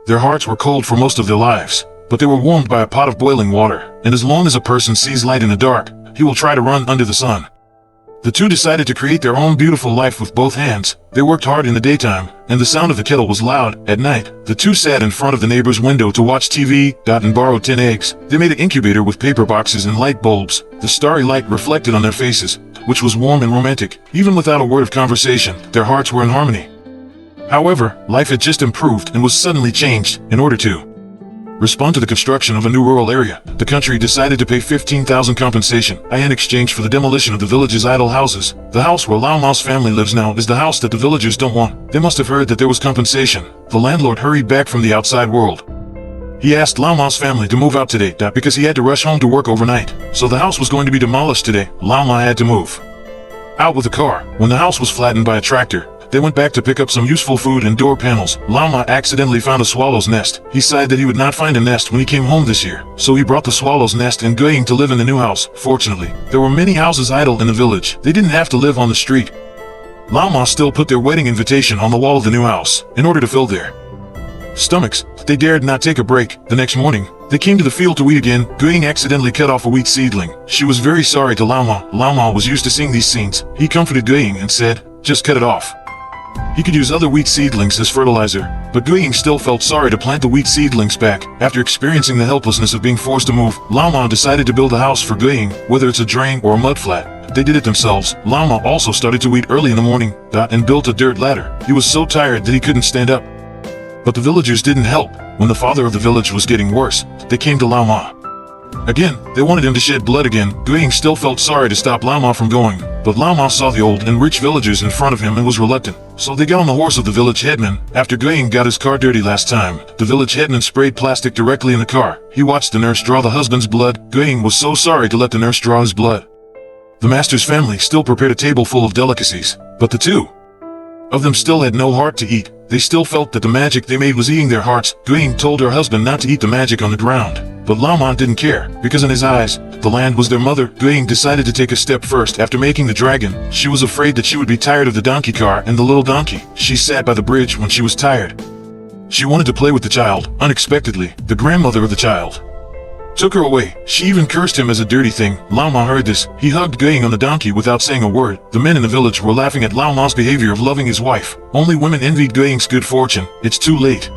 Their hearts were cold for most of their lives, but they were warmed by a pot of boiling water, and as long as a person sees light in the dark, he will try to run under the sun. The two decided to create their own beautiful life with both hands. They worked hard in the daytime, and the sound of the kettle was loud. At night, the two sat in front of the neighbor's window to watch TV, and borrowed 10 eggs. They made an incubator with paper boxes and light bulbs. The starry light reflected on their faces, which was warm and romantic. Even without a word of conversation, their hearts were in harmony. However, life had just improved and was suddenly changed. In order to respond to the construction of a new rural area, the country decided to pay 15,000 compensation in exchange for the demolition of the village's idle houses. The house where Lao Ma's family lives now is the house that the villagers don't want. They must have heard that there was compensation. The landlord hurried back from the outside world. He asked Lao Ma's family to move out today because he had to rush home to work overnight. So the house was going to be demolished today. Lao Ma had to move out with a car. When the house was flattened by a tractor, they went back to pick up some useful food and door panels. Lao Ma accidentally found a swallow's nest. He sighed that he would not find a nest when he came home this year, so he brought the swallow's nest and going to live in the new house. Fortunately, there were many houses idle in the village. They didn't have to live on the street. Lao Ma still put their wedding invitation on the wall of the new house in order to fill their stomachs. They dared not take a break. The next morning, they came to the field to weed again. Guiying accidentally cut off a wheat seedling. She was very sorry to Lao Ma. Lao Ma was used to seeing these scenes. He comforted Guiying and said, "Just cut it off." He could use other wheat seedlings as fertilizer, but Guiying still felt sorry to plant the wheat seedlings back. After experiencing the helplessness of being forced to move, Lao Ma decided to build a house for Guiying, whether it's a drain or a mud flat. They did it themselves. Lao Ma also started to weed early in the morning, and built a dirt ladder. He was so tired that he couldn't stand up. But the villagers didn't help. When the father of the village was getting worse, they came to Lao Ma. Again, they wanted him to shed blood again. Guiying still felt sorry to stop Lao Ma from going, but Lao Ma saw the old and rich villagers in front of him and was reluctant. So they got on the horse of the village headman. After Guiying got his car dirty last time, the village headman sprayed plastic directly in the car. He watched the nurse draw the husband's blood. Guiying was so sorry to let the nurse draw his blood. The master's family still prepared a table full of delicacies, but the two of them still had no heart to eat. They still felt that the magic they made was eating their hearts. Guiying told her husband not to eat the magic on the ground, but Lao Ma didn't care, because in his eyes, the land was their mother. Guiying decided to take a step first after making the dragon. She was afraid that she would be tired of the donkey car and the little donkey. She sat by the bridge when she was tired. She wanted to play with the child. Unexpectedly, the grandmother of the child took her away. She even cursed him as a dirty thing. Lao Ma heard this. He hugged Guiying on the donkey without saying a word. The men in the village were laughing at Lao Ma's behavior of loving his wife. Only women envied Guiying's good fortune. It's too late.